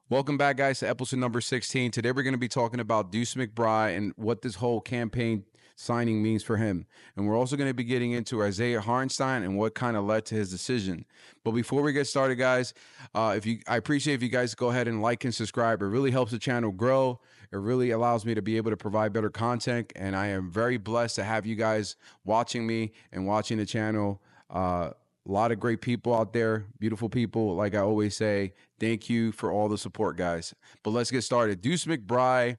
Welcome back, guys, to episode number 16. Today, we're going to be talking about Deuce McBride and what this whole campaign signing means for him. And we're also going to be getting into Isaiah Hartenstein and what kind of led to his decision. But before we get started, guys, I appreciate if you guys go ahead and like and subscribe. It really helps the channel grow. It really allows me to be able to provide better content. And I am very blessed to have you guys watching me and watching the channel. A lot of great people out there, beautiful people. Like I always say, thank you for all the support, guys. But let's get started. Deuce McBride,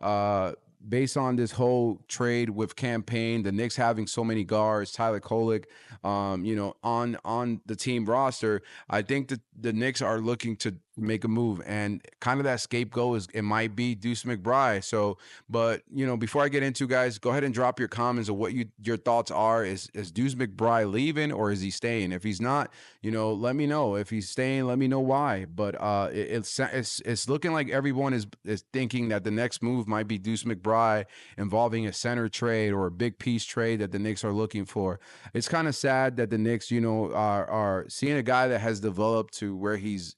uh, based on this whole trade with campaign, the Knicks having so many guards, Tyler Kolek, on the team roster, I think that the Knicks are looking to make a move, and kind of that scapegoat is it might be Deuce McBride. So, but before I get into, guys, go ahead and drop your comments of what your thoughts are. Is Deuce McBride leaving or is he staying? If he's not, let me know. If he's staying, let me know why. But it's looking like everyone is thinking that the next move might be Deuce McBride, involving a center trade or a big piece trade that the Knicks are looking for. It's kind of sad that the Knicks, are seeing a guy that has developed to where he's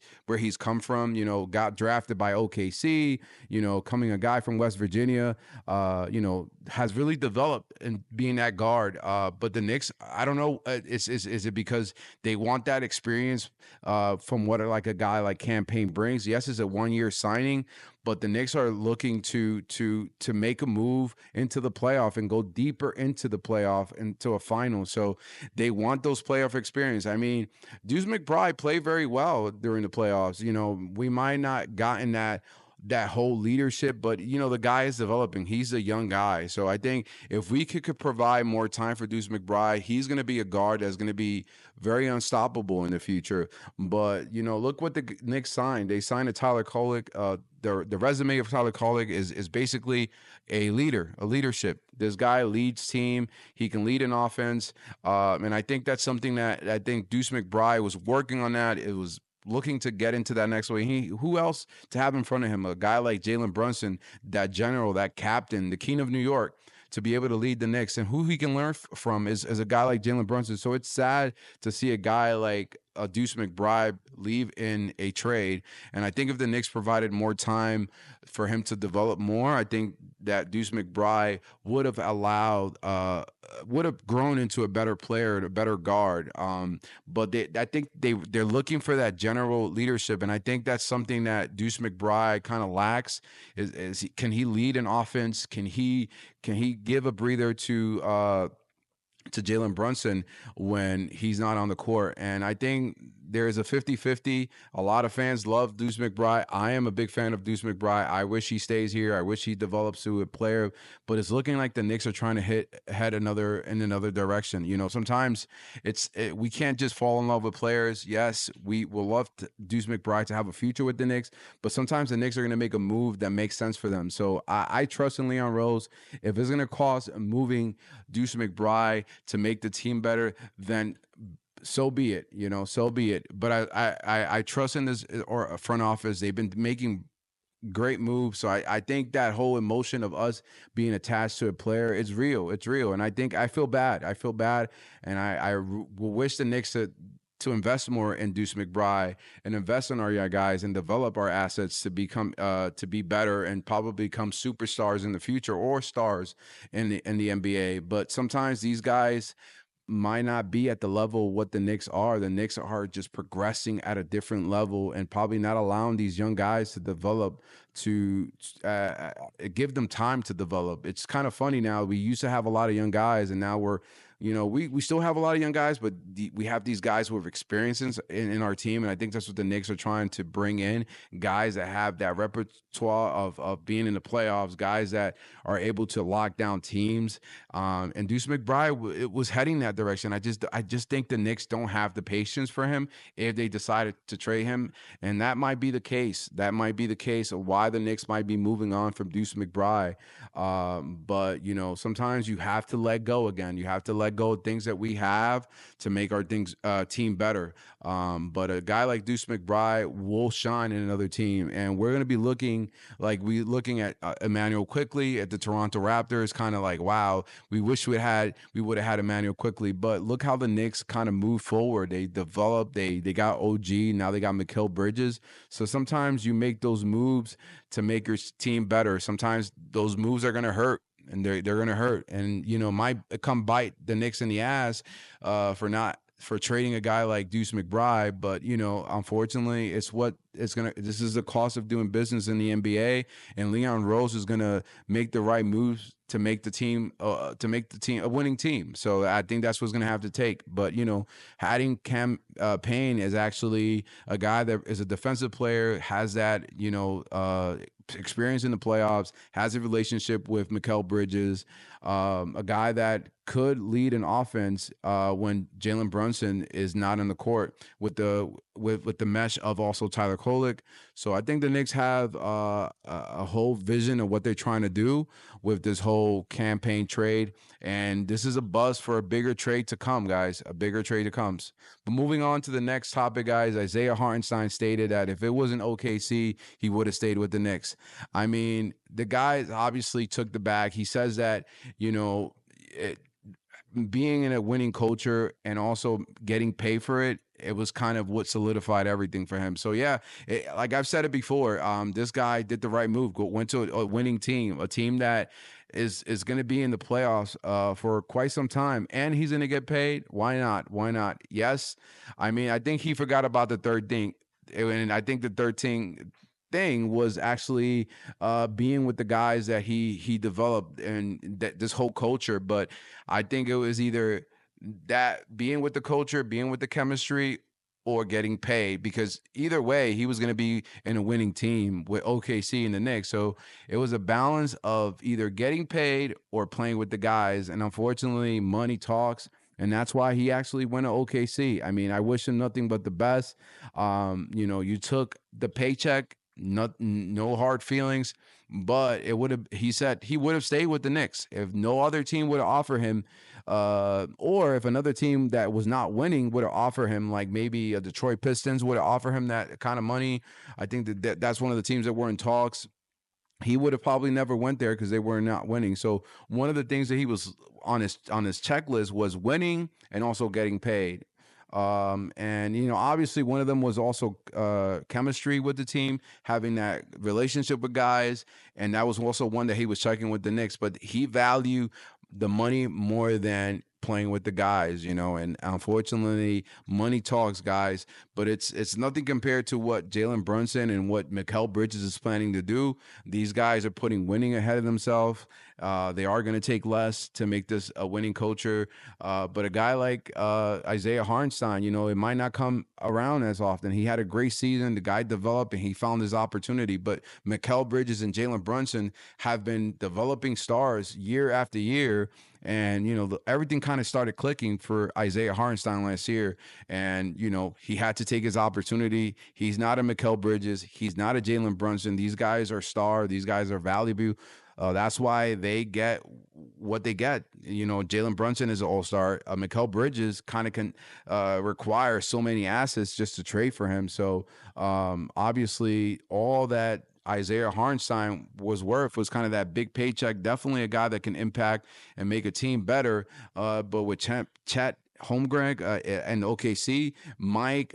come from, got drafted by OKC, coming a guy from West Virginia, has really developed in being that guard. But the Knicks, I don't know, is it because they want that experience from what like a guy like Campaign brings? Yes, it's a 1-year signing, but the Knicks are looking to make a move into the playoff and go deeper into the playoff, into a final. So they want those playoff experience. I mean, Deuce McBride played very well during the playoffs. We might not gotten that whole leadership, but the guy is developing. He's a young guy. So I think if we could provide more time for Deuce McBride, he's going to be a guard that's going to be very unstoppable in the future. But look what the Knicks signed. They signed a Tyler Kolek. The resume of Tyler Kolek is basically a leadership. This guy leads team. He can lead an offense, and I think that's something that I think Deuce McBride was working on. That it was looking to get into that next way. Who else to have in front of him? A guy like Jalen Brunson, that general, that captain, the king of New York, to be able to lead the Knicks, and who he can learn from is a guy like Jalen Brunson. So it's sad to see a guy like Deuce McBride leave in a trade. And I think if the Knicks provided more time for him to develop more, I think that Deuce McBride would have grown into a better player, a better guard. But I think they're looking for that general leadership, and I think that's something that Deuce McBride kind of lacks. Can he lead an offense? Can he give a breather to Jalen Brunson when he's not on the court? And I think there's a 50-50. A lot of fans love Deuce McBride. I am a big fan of Deuce McBride. I wish he stays here. I wish he develops to a player, but it's looking like the Knicks are trying to head in another direction. Sometimes we can't just fall in love with players. Yes, we will love Deuce McBride to have a future with the Knicks, but sometimes the Knicks are going to make a move that makes sense for them. So I trust in Leon Rose. If it's going to cost moving Deuce McBride to make the team better, then so be it, so be it. But I trust in this or front office. They've been making great moves. So I think that whole emotion of us being attached to a player is real. It's real. And I think I feel bad. And I will wish the Knicks to invest more in Deuce McBride and invest in our young guys and develop our assets to become to be better and probably become superstars in the future or stars in the NBA. But sometimes these guys might not be at the level what the Knicks are. The Knicks are just progressing at a different level and probably not allowing these young guys to develop, to give them time to develop. It's kind of funny now. We used to have a lot of young guys, and now we still have a lot of young guys, but we have these guys who have experiences in our team, and I think that's what the Knicks are trying to bring in, guys that have that repertoire of being in the playoffs, guys that are able to lock down teams. And Deuce McBride it was heading that direction. I just think the Knicks don't have the patience for him if they decided to trade him, and that might be the case. That might be the case of why the Knicks might be moving on from Deuce McBride. But sometimes you have to let go again. You have to let let go of things that we have to make our team better. But a guy like Deuce McBride will shine in another team, and we're going to be looking at Emmanuel quickly at the Toronto Raptors, kind of like, wow, we wish we would have had Emmanuel quickly. But look how the Knicks kind of moved forward. They developed, they got OG, now they got Mikal Bridges. So sometimes you make those moves to make your team better. Sometimes those moves are going to hurt, and they're going to hurt, and might come bite the Knicks in the ass for trading a guy like Deuce McBride. But unfortunately, this is the cost of doing business in the NBA, and Leon Rose is gonna make the right moves to make the team a winning team. So I think that's what's gonna have to take. But adding Payne is actually a guy that is a defensive player, has that experience in the playoffs, has a relationship with Mikal Bridges, a guy that could lead an offense when Jalen Brunson is not on the court with the mesh of also Tyler Kolek. So I think the Knicks have a whole vision of what they're trying to do with this whole campaign trade. And this is a buzz for a bigger trade to come, guys. A bigger trade to come. But moving on to the next topic, guys, Isaiah Hartenstein stated that if it wasn't OKC, he would have stayed with the Knicks. I mean, the guy obviously took the bag. He says that, being in a winning culture and also getting paid for it, it was kind of what solidified everything for him. So yeah, like I've said it before, this guy did the right move. Went to a winning team, a team that is going to be in the playoffs for quite some time, and he's going to get paid. Why not? Why not? Yes, I mean, I think he forgot about the third thing, and I think the third thing was actually being with the guys that he developed and this whole culture. But I think it was either that, being with the culture, being with the chemistry, or getting paid, because either way he was going to be in a winning team with OKC and the Knicks. So it was a balance of either getting paid or playing with the guys, and unfortunately money talks. And that's why he actually went to OKC. I mean, I wish him nothing but the best. You took the paycheck, no hard feelings, but he said he would have stayed with the Knicks if no other team would have offered him, or if another team that was not winning would have offered him, like maybe a Detroit Pistons would have offered him that kind of money. I think that's one of the teams that were in talks. He would have probably never went there because they were not winning. So one of the things that he was on his checklist was winning and also getting paid. And obviously one of them was also chemistry with the team, having that relationship with guys, and that was also one that he was checking with the Knicks. But he valued the money more than playing with the guys, and unfortunately money talks, guys. But it's nothing compared to what Jalen Brunson and what Mikal Bridges is planning to do. These guys are putting winning ahead of themselves. They are going to take less to make this a winning culture. But a guy like Isaiah Hartenstein, it might not come around as often. He had a great season. The guy developed and he found his opportunity. But Mikal Bridges and Jalen Brunson have been developing stars year after year. And, everything kind of started clicking for Isaiah Hartenstein last year. And, he had to take his opportunity. He's not a Mikal Bridges. He's not a Jalen Brunson. These guys are star. These guys are valuable. That's why they get what they get. Jalen Brunson is an all-star. Mikal Bridges kind of can require so many assets just to trade for him. So obviously all that Isaiah Hartenstein was worth was kind of that big paycheck. Definitely a guy that can impact and make a team better. But with Chet Holmgren and OKC, Mike,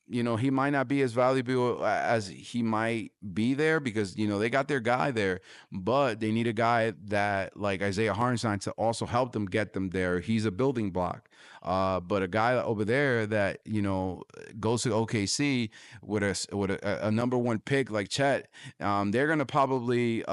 he might not be as valuable as he might be there because, they got their guy there, but they need a guy that like Isaiah Hartenstein to also help them get them there. He's a building block. But a guy over there that, goes to OKC with a number one pick like Chet, they're going to probably,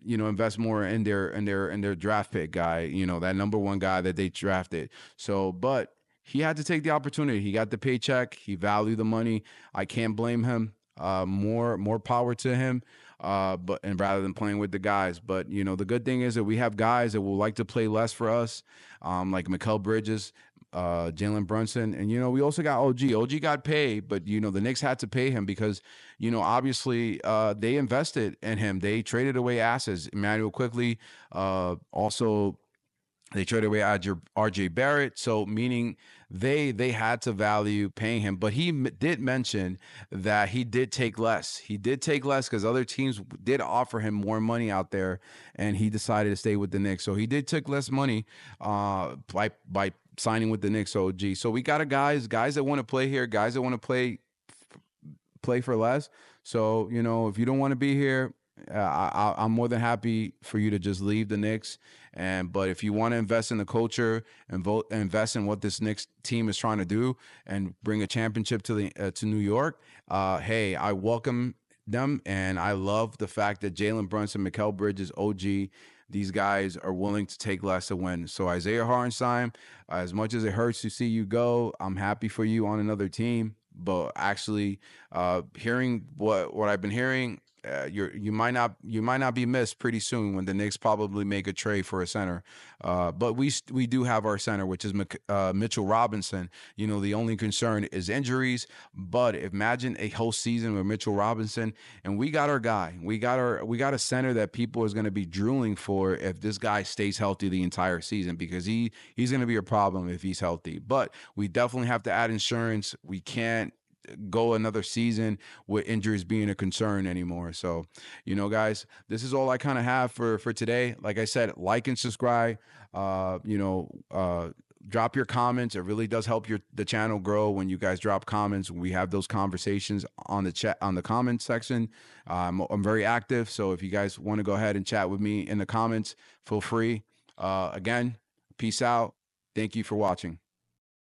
invest more in their draft pick guy, that number one guy that they drafted. So, but he had to take the opportunity. He got the paycheck. He valued the money. I can't blame him. More power to him. But rather than playing with the guys. But the good thing is that we have guys that will like to play less for us, like Mikal Bridges, Jalen Brunson, and we also got OG. OG got paid, but the Knicks had to pay him because obviously they invested in him. They traded away assets. Emmanuel quickly, also They traded away RJ Barrett, so meaning they had to value paying him. But he did mention that he did take less. He did take less because other teams did offer him more money out there, and he decided to stay with the Knicks. So he did take less money by signing with the Knicks. OG. So we got guys that want to play here, guys that want to play for less. So, if you don't want to be here, I'm more than happy for you to just leave the Knicks. But if you want to invest in the culture and invest in what this Knicks team is trying to do and bring a championship to New York, hey, I welcome them, and I love the fact that Jalen Brunson, Mikal Bridges, OG, these guys are willing to take less to win. So Isaiah Hartenstein, as much as it hurts to see you go, I'm happy for you on another team. But actually, hearing what I've been hearing, you might not be missed pretty soon when the Knicks probably make a trade for a center. But we do have our center, which is Mitchell Robinson. The only concern is injuries. But imagine a whole season with Mitchell Robinson, and we got our guy. We got a center that people is going to be drooling for if this guy stays healthy the entire season, because he's going to be a problem if he's healthy. But we definitely have to add insurance. We can't go another season with injuries being a concern anymore. So, guys, this is all I kind of have for today. Like I said, like and subscribe. Drop your comments. It really does help the channel grow when you guys drop comments. We have those conversations on the chat, on the comment section. I'm very active, so if you guys want to go ahead and chat with me in the comments, feel free. Again, peace out. Thank you for watching.